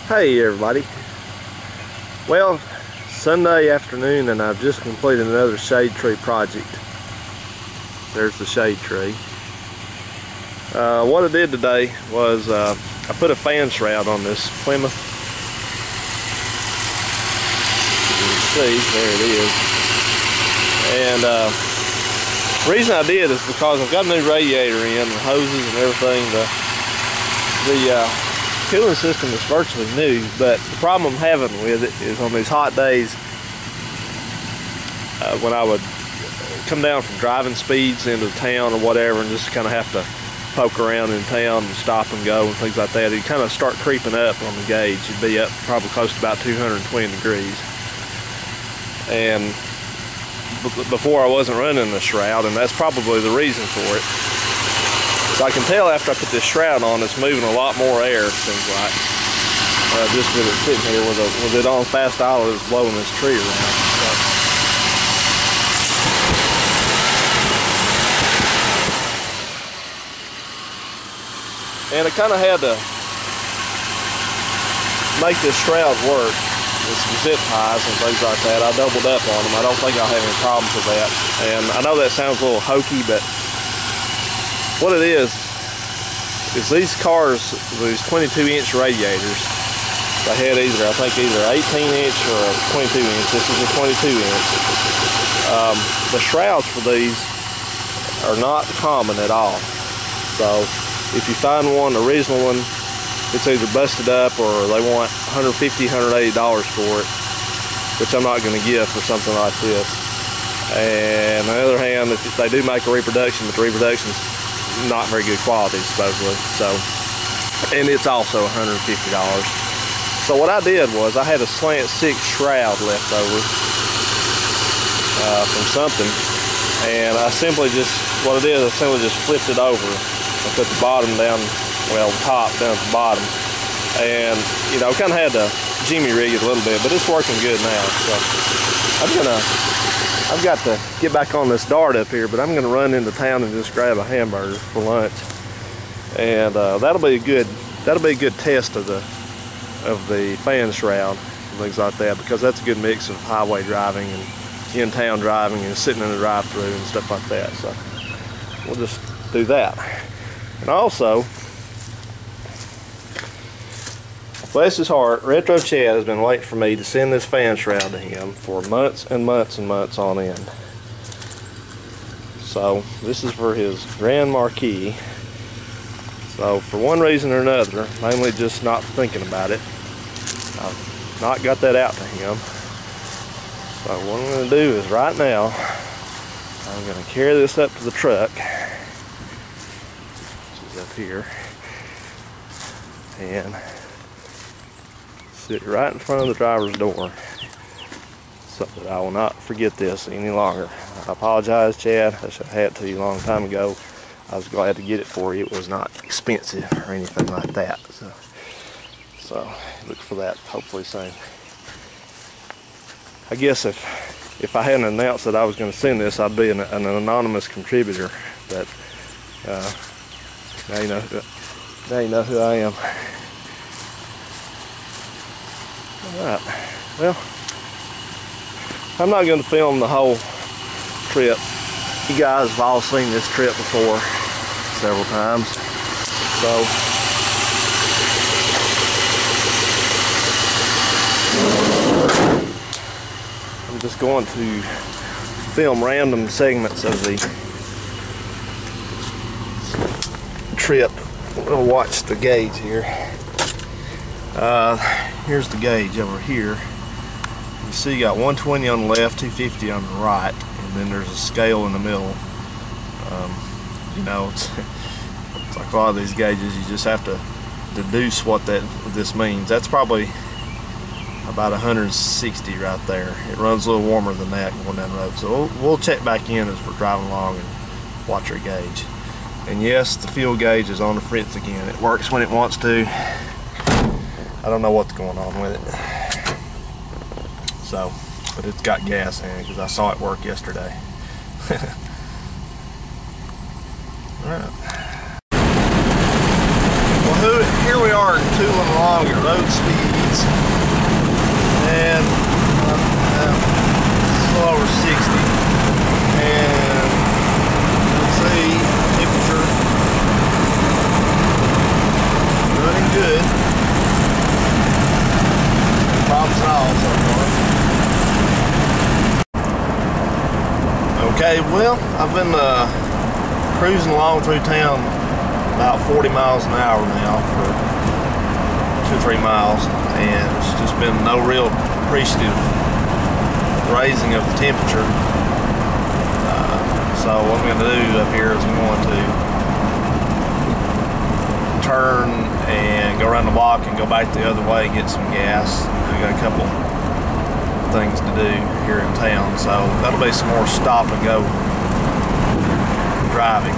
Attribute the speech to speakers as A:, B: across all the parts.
A: Hey everybody. Well, Sunday afternoon and I've just completed another shade tree project. There's the shade tree. What I did today was I put a fan shroud on this Plymouth. You can see, there it is. And the reason I did is because I've got a new radiator in, and hoses and everything. The cooling system is virtually new, but the problem I'm having with it is on these hot days, when I would come down from driving speeds into town or whatever and just kind of have to poke around in town and stop and go and things like that, you kind of start creeping up on the gauge. You'd be up probably close to about 220 degrees. And before I wasn't running the shroud, and that's probably the reason for it. So I can tell after I put this shroud on, it's moving a lot more air, it seems like. Just with it sitting here with it on fast idle, it's blowing this tree around. So. And I kind of had to make this shroud work with some zip ties and things like that. I doubled up on them. I don't think I'll have any problems with that. And I know that sounds a little hokey, but what it is these cars, these 22-inch radiators, they had I think either 18-inch or a 22-inch. This is a 22-inch. The shrouds for these are not common at all. So if you find one, the original one, it's either busted up or they want $150, $180 for it, which I'm not going to give for something like this. And on the other hand, if they do make a reproduction, but the reproduction's not very good quality supposedly. So, and it's also $150. So what I did was I had a slant 6 shroud left over from something, and I simply just, what I did is I simply just flipped it over. I put the bottom down, well, top down at the bottom, and you know, kind of had to jimmy rig it a little bit, but it's working good now. So I've got to get back on this dart up here, but I'm gonna run into town and just grab a hamburger for lunch, and that'll be a good test of the fan shroud and things like that, because that's a good mix of highway driving and in-town driving and sitting in the drive-through and stuff like that. So we'll just do that. And also, bless his heart, Retro Chad has been waiting for me to send this fan shroud to him for months and months and months on end. So this is for his Grand Marquis. So for one reason or another, mainly just not thinking about it, I've not got that out to him. So what I'm going to do is right now, I'm going to carry this up to the truck, which is up here, and sit right in front of the driver's door so that I will not forget this any longer. I apologize, Chad. I should have had it to you a long time ago. I was glad to get it for you. It was not expensive or anything like that. So look for that hopefully soon. I guess if I hadn't announced that I was going to send this, I'd be an anonymous contributor. But now you know who I am. Alright, well, I'm not going to film the whole trip. You guys have all seen this trip before several times. So, I'm just going to film random segments of the trip. We'll watch the gauge here. Here's the gauge over here. You see you got 120 on the left, 250 on the right, and then there's a scale in the middle. You know, it's like a lot of these gauges, you just have to deduce what this means. That's probably about 160 right there. It runs a little warmer than that going down the road. So we'll check back in as we're driving along and watch our gauge. And yes, the fuel gauge is on the fritz again. It works when it wants to. I don't know what's going on with it. So, but it's got gas in it because I saw it work yesterday. Alright. Well, here we are tooling along at road speed.
B: is, and it's a little over 60. And let's see, temperature running good. No problems at all so far. Okay, well, I've been cruising along through town about 40 miles an hour now for 2 or 3 miles, and it's just been no real appreciative raising of the temperature. So what I'm going to do up here is I'm going to turn and go around the block and go back the other way and get some gas. I got a couple things to do here in town, so that'll be some more stop and go driving.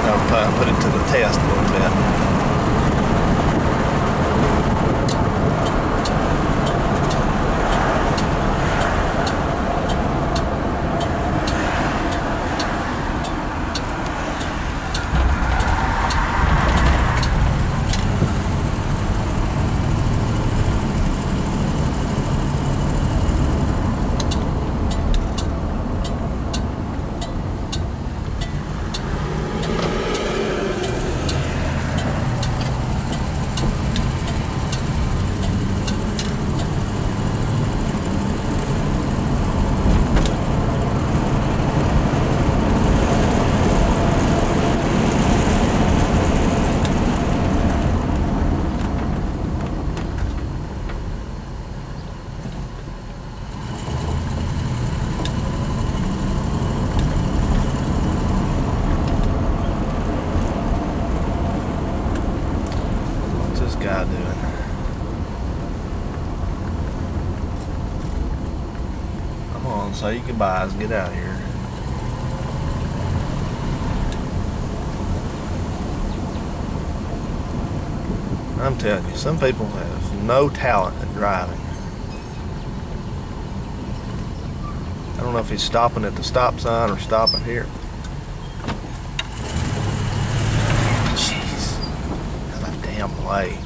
B: That'll put it to the test a little bit. Guy doing? Come on, say your goodbyes, get out of here. I'm telling you, some people have no talent at driving. I don't know if he's stopping at the stop sign or stopping here. Jeez, out of the damn way.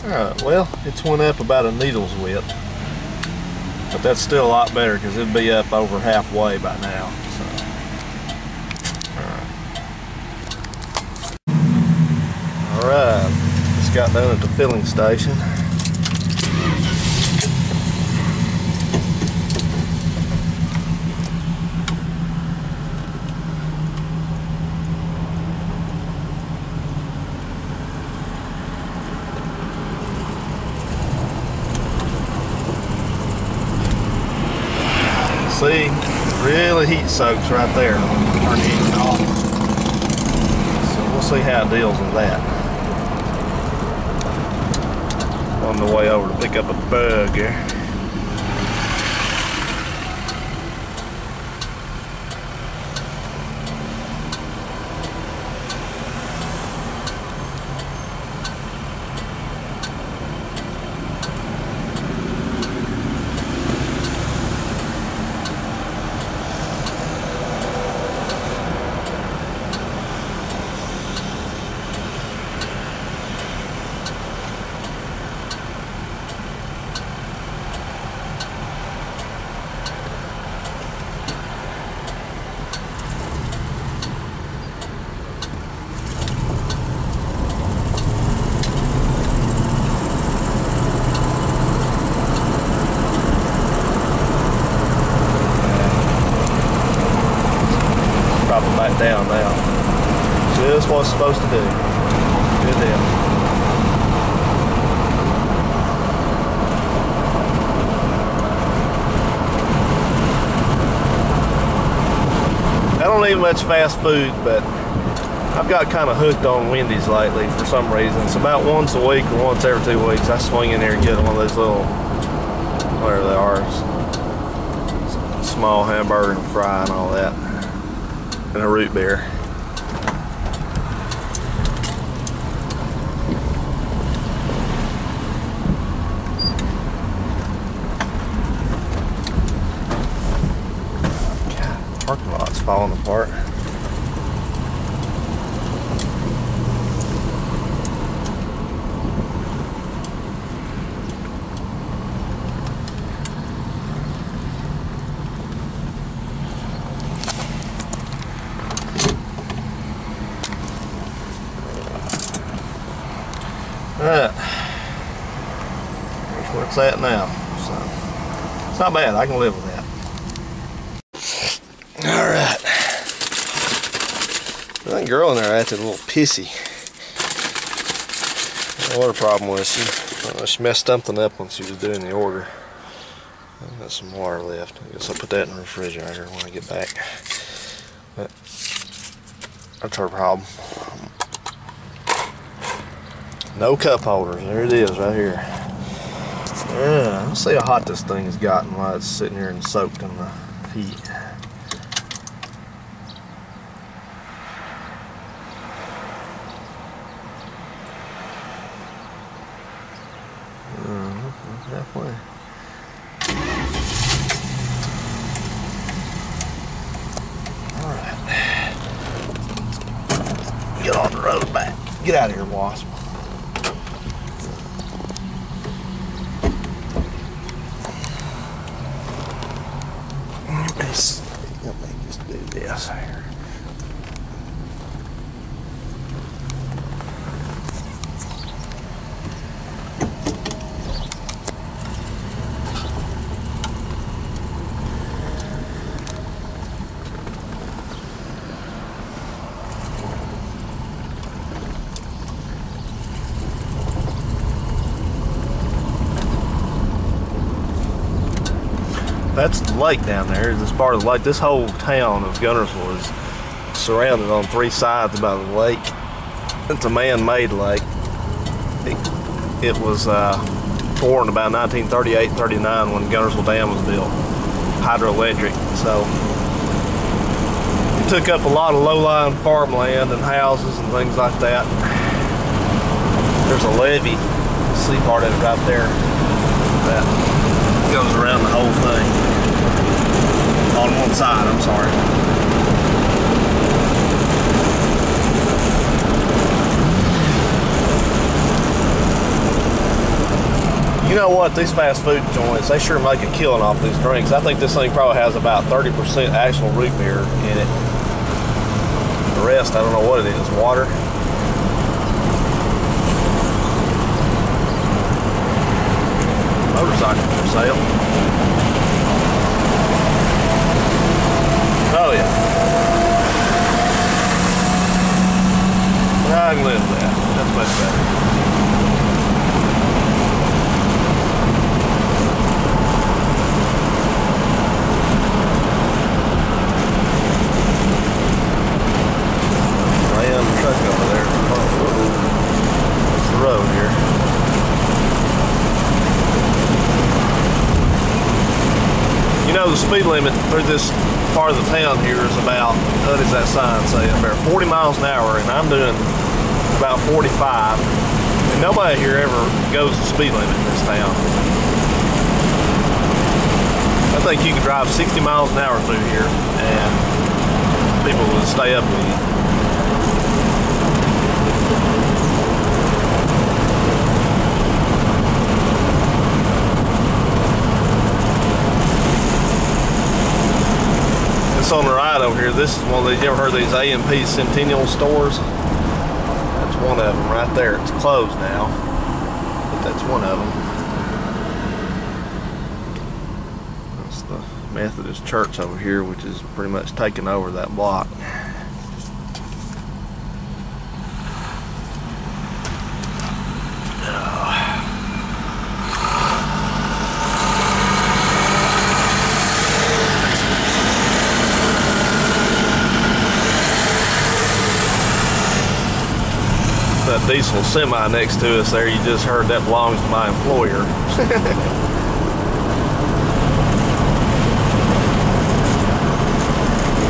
B: Alright, well, it's went up about a needle's width, but that's still a lot better because it'd be up over halfway by now. So, alright, just got done at the filling station. See, really heat soaks right there. Turn the heat off. So we'll see how it deals with that. On the way over to pick up a bug here. back down now. Just what it's supposed to do. Good deal. I don't eat much fast food, but I've got kind of hooked on Wendy's lately for some reason. It's about once a week or once every 2 weeks I swing in there and get one of those little, whatever they are, small hamburger and fry and all that, and a root beer. God, parking lot's falling apart. Alright, here's where it's at now. So it's not bad, I can live with that. Alright. That girl in there acted a little pissy. I don't know what her problem was. She messed something up when she was doing the order. I've got some water left. I guess I'll put that in the refrigerator when I get back. But that's her problem. No cup holders. There it is right here. Yeah, let's see how hot this thing has gotten while it's sitting here and soaked in the heat. Halfway. Alright. Get on the road back. Get out of here, Wasp. Let me just do this here. That's the lake down there. This part of the lake. This whole town of Guntersville is surrounded on 3 sides by the lake. It's a man-made lake. It was formed about 1938-39 when Guntersville Dam was built, hydroelectric. So it took up a lot of low-lying farmland and houses and things like that. There's a levee. See part of it right there. That goes around the whole thing. On one side, I'm sorry. You know what? These fast food joints, they sure make a killing off these drinks. I think this thing probably has about 30% actual root beer in it. The rest, I don't know what it is. Water. Motorcycle for sale. Oh yeah. I can live with that. That's much better. Ran the truck over there. That's the road here. You know, the speed limit through this part of the town here is about, what does that sign say? About 40 miles an hour, and I'm doing about 45. And nobody here ever goes the speed limit in this town. I think you could drive 60 miles an hour through here, and people would stay up with you. On the right over here, this is one of these, you ever heard of these A&P Centennial stores? That's one of them right there. It's closed now, but that's one of them. That's the Methodist church over here, which is pretty much taking over that block.
A: that diesel semi next to us there, you just heard, that belongs to my employer.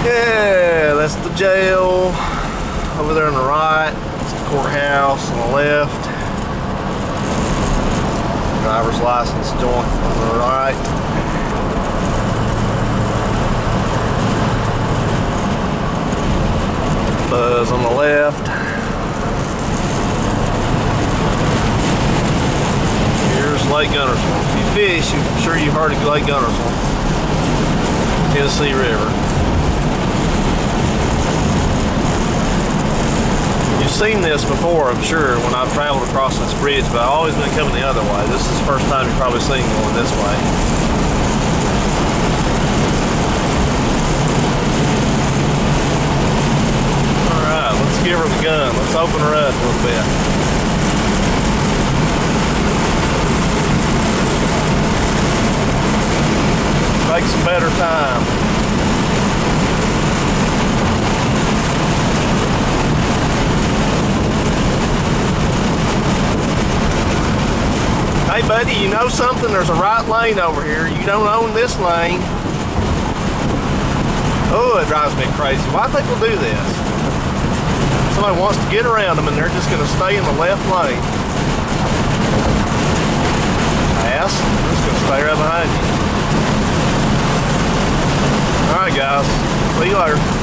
A: Yeah, that's the jail over there on the right. It's the courthouse on the left. Driver's license joint on the right. Buzz on the left. Here's Lake Guntersville. If you fish, I'm sure you've heard of Lake Guntersville. Tennessee River. You've seen this before, I'm sure, when I've traveled across this bridge, but I've always been coming the other way. This is the first time you've probably seen me going this way. Alright, let's give her the gun. Let's open her up a little bit. Make some better time. Hey buddy, you know something? There's a right lane over here. You don't own this lane. Oh, it drives me crazy. Why do people do this? Somebody wants to get around them and they're just going to stay in the left lane. Ass, I'm just going to stay right behind you. Alright guys, see you later.